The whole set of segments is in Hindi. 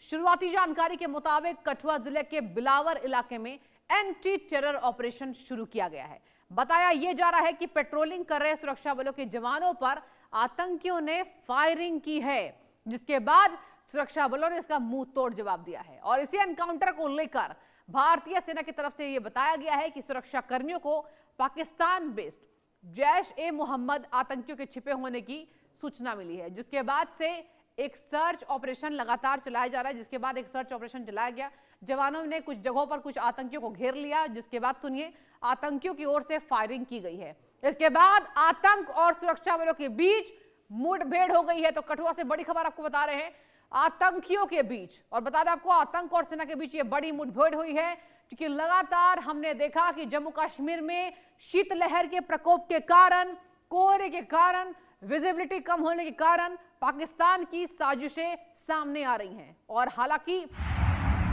शुरुआती जानकारी के मुताबिक कठुआ जिले के बिलावर इलाके में एंटी टेरर ऑपरेशन शुरू किया गया है। बताया यह जा रहा है कि पेट्रोलिंग कर रहे सुरक्षा बलों के जवानों पर आतंकियों ने फायरिंग की है, जिसके बाद सुरक्षा बलों ने इसका मुंह तोड़ जवाब दिया है। और इसी एनकाउंटर को लेकर भारतीय सेना की तरफ से यह बताया गया है कि सुरक्षा कर्मियों को पाकिस्तान बेस्ड जैश-ए-मोहम्मद आतंकियों के छिपे होने की सूचना मिली है, जिसके बाद से एक सर्च ऑपरेशन लगातार चलाया जा रहा है। जिसके बाद एक सर्च ऑपरेशन चलाया गया, जवानों ने कुछ जगहों पर कुछ आतंकियों को घेर लिया, जिसके बाद सुनिए आतंकियों की ओर से फायरिंग की गई है। इसके बाद आतंक और सुरक्षा बलों के बीच मुठभेड़ हो गई है। तो कठुआ से बड़ी खबर आपको बता रहे हैं, आतंकियों के बीच, और बता दें आपको आतंक और सेना के बीच ये बड़ी मुठभेड़ हुई है, क्योंकि लगातार हमने देखा कि जम्मू कश्मीर में शीतलहर के प्रकोप के कारण, कोहरे के कारण, विजिबिलिटी कम होने के कारण पाकिस्तान की साजिशें सामने आ रही हैं। और हालांकि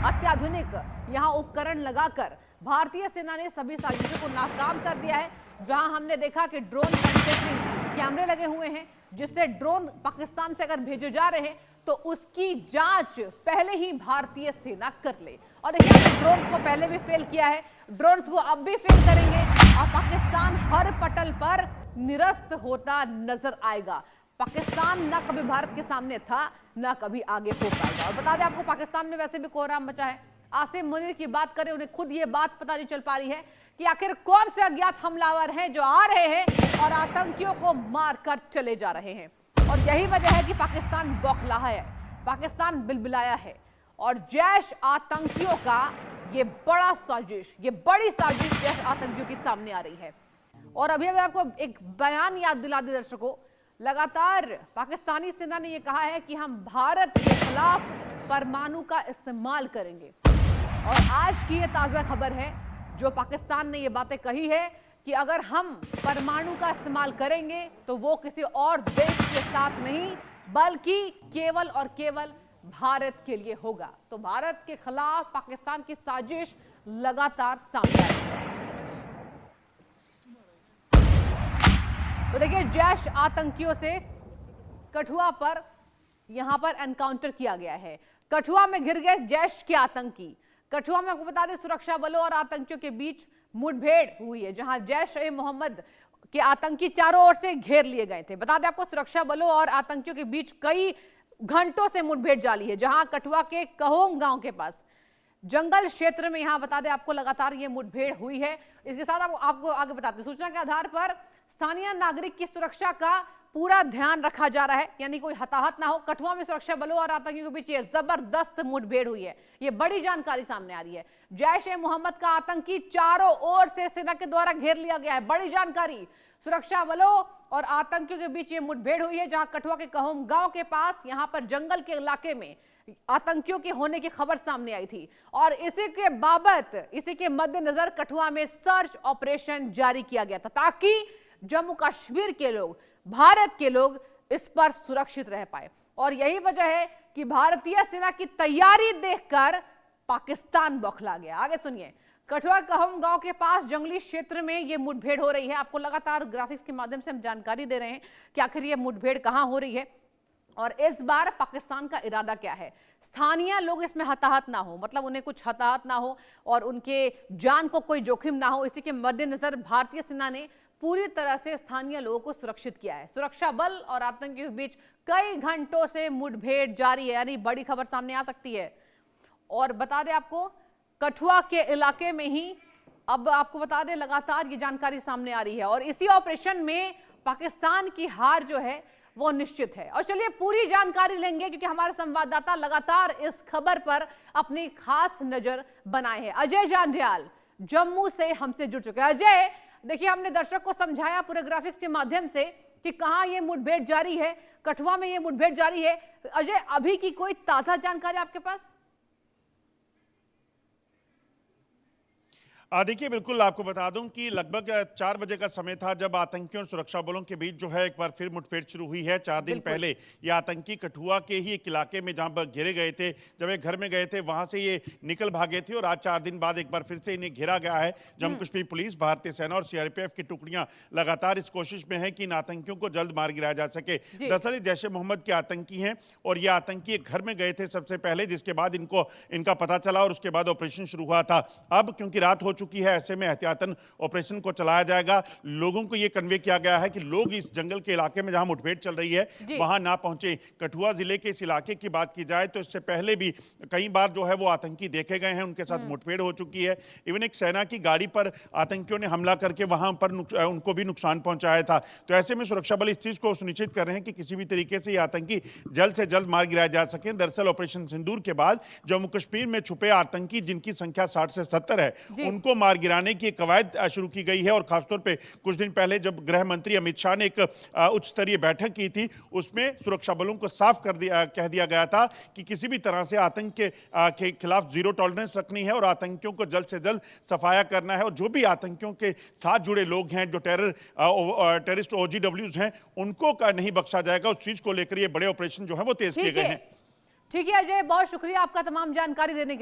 अत्याधुनिक यहां उपकरण लगाकर भारतीय सेना ने सभी साजिशों को नाकाम कर दिया है। जहां हमने देखा कि ड्रोन कैमरे लगे हुए हैं, जिससे ड्रोन पाकिस्तान से अगर भेजे जा रहे हैं तो उसकी जांच पहले ही भारतीय सेना कर ले। और देखिए हमने ड्रोन्स को पहले भी फेल किया है, ड्रोन्स को अब भी फेल करेंगे और पाकिस्तान हर पटल पर निरस्त होता नजर आएगा। पाकिस्तान ना कभी भारत के सामने था, ना कभी आगे हो पाएगा। और बता दें आपको, पाकिस्तान में वैसे भी कोहराम मचा है। आसिम मुनीर की बात करें, उन्हें खुद ये बात पता नहीं चल पा रही है कि आखिर कौन से अज्ञात हमलावर हैं जो आ रहे हैं और आतंकियों को मारकर चले जा रहे हैं। और यही वजह है कि पाकिस्तान बौखलाया है, पाकिस्तान बिलबिलाया है। और जैश आतंकियों का ये बड़ा साजिश, ये बड़ी साजिश जैश आतंकियों की सामने आ रही है। और अभी आपको एक बयान याद दिला दे दर्शकों, लगातार पाकिस्तानी सेना ने यह कहा है कि हम भारत के खिलाफ परमाणु का इस्तेमाल करेंगे। और आज की ये ताजा खबर है, जो पाकिस्तान ने ये बातें कही है कि अगर हम परमाणु का इस्तेमाल करेंगे तो वो किसी और देश के साथ नहीं, बल्कि केवल और केवल भारत के लिए होगा। तो भारत के खिलाफ पाकिस्तान की साजिश लगातार सामने आई है। तो देखिए, जैश आतंकियों से कठुआ पर यहां पर एनकाउंटर किया गया है। कठुआ में घिर गए जैश के आतंकी। कठुआ में आपको बता दें, सुरक्षा बलों और आतंकियों के बीच मुठभेड़ हुई है, जहां जैश-ए-मोहम्मद के आतंकी चारों ओर से घेर लिए गए थे। बता दें आपको, सुरक्षा बलों और आतंकियों के बीच कई घंटों से मुठभेड़ जारी है, जहां कठुआ के कहोम गांव के पास जंगल क्षेत्र में यहां बता दें आपको लगातार ये मुठभेड़ हुई है। इसके साथ आपको आगे बताते हैं, सूचना के आधार पर स्थानीय नागरिक की सुरक्षा का पूरा ध्यान रखा जा रहा है, यानी कोई हताहत ना हो। कठुआ में सुरक्षा बलों और आतंकियों के बीच ये जबरदस्त मुठभेड़ हुई है, ये बड़ी जानकारी सामने आ रही है। जैश-ए-मोहम्मद का आतंकी चारों ओर से सेना के द्वारा घेर लिया गया है, बड़ी जानकारी। सुरक्षा बलों और आतंकियों के बीच ये मुठभेड़ हुई है, जहां कठुआ के कहोम गांव के पास, यहां पर जंगल के इलाके में आतंकियों के होने की खबर सामने आई थी। और इसी के बाबत, इसी के मद्देनजर कठुआ में सर्च ऑपरेशन जारी किया गया था, ताकि जम्मू कश्मीर के लोग, भारत के लोग इस पर सुरक्षित रह पाए। और यही वजह है कि भारतीय सेना की तैयारी देखकर पाकिस्तान बौखला गया। आगे सुनिए, कठुआ कहोम गांव के पास जंगली क्षेत्र में यह मुठभेड़ हो रही है। आपको लगातार ग्राफिक्स के माध्यम से हम जानकारी दे रहे हैं कि आखिर यह मुठभेड़ कहां हो रही है और इस बार पाकिस्तान का इरादा क्या है। स्थानीय लोग इसमें हताहत ना हो, मतलब उन्हें कुछ हताहत ना हो और उनके जान को कोई जोखिम ना हो, इसी के मद्देनजर भारतीय सेना ने पूरी तरह से स्थानीय लोगों को सुरक्षित किया है। सुरक्षा बल और आतंकियों के बीच कई घंटों से मुठभेड़ जारी है, यानी बड़ी खबर सामने आ सकती है। और बता दें आपको, कठुआ के इलाके में ही अब आपको बता दें लगातार ये जानकारी सामने आ रही है और इसी ऑपरेशन में पाकिस्तान की हार जो है वो निश्चित है। और चलिए पूरी जानकारी लेंगे, क्योंकि हमारे संवाददाता लगातार इस खबर पर अपनी खास नजर बनाए हैं। अजय जांडियाल जम्मू से हमसे जुड़ चुके हैं। अजय, देखिए हमने दर्शक को समझाया पूरे ग्राफिक्स के माध्यम से कि कहां ये मुठभेड़ जारी है, कठुआ में ये मुठभेड़ जारी है। अजय, अभी की कोई ताजा जानकारी आपके पास? देखिए, बिल्कुल आपको बता दूं कि लगभग 4 बजे का समय था जब आतंकियों और सुरक्षा बलों के बीच जो है एक बार फिर मुठभेड़ शुरू हुई है। 4 दिन पहले ये आतंकी कठुआ के ही एक इलाके में जहां पर घेरे गए थे, जब एक घर में गए थे वहां से ये निकल भागे थे और आज 4 दिन बाद एक बार फिर से इन्हें घेरा गया है। जम्मू कश्मीर पुलिस, भारतीय सेना और सीआरपीएफ की टुकड़ियां लगातार इस कोशिश में है कि इन आतंकियों को जल्द मार गिराया जा सके। दरअसल जैश ए मोहम्मद के आतंकी हैं और ये आतंकी एक घर में गए थे सबसे पहले, जिसके बाद इनका पता चला और उसके बाद ऑपरेशन शुरू हुआ था। अब क्योंकि रात हो चुकी है, ऐसे में एहतियातन ऑपरेशन को चलाया जाएगा। लोगों को यह कन्वे किया गया है कि लोग इस जंगल के इलाके में जहां मुठभेड़ चल रही है वहां ना पहुंचे। कठुआ जिले के इस इलाके की बात की जाए तो इससे पहले भी कई बार जो है वो आतंकी देखे गए हैं, उनके साथ मुठभेड़ हो चुकी है। इवन एक सेना की गाड़ी पर आतंकियों ने हमला करके वहां पर उनको भी नुकसान पहुंचाया था। तो ऐसे में सुरक्षा बल इस चीज को सुनिश्चित कर रहे हैं कि किसी भी तरीके से ये आतंकी जल्द से जल्द मार गिराया जा सके। दरअसल ऑपरेशन सिंदूर के बाद जम्मू कश्मीर में छुपे आतंकी, जिनकी संख्या 60 से 70 है, उनको मार गिराने की कवायद शुरू की गई है। और खासतौर पे कुछ दिन पहले जब गृह मंत्री अमित शाह ने एक उच्च स्तरीय बैठक की थी, उसमें सुरक्षा बलों को साफ कह दिया गया था कि किसी भी तरह से आतंक के खिलाफ जीरो टॉलरेंस रखनी है और आतंकियों को जल्द से जल्द सफाया करना है। और जो भी आतंकियों के साथ जुड़े लोग हैं, जो टेररिस्ट OGWs हैं, उनको नहीं बख्शा जाएगा। उस चीज को लेकर ये बड़े ऑपरेशन जो है वो तेज किए गए हैं। ठीक है अजय, बहुत शुक्रिया आपका तमाम जानकारी देने के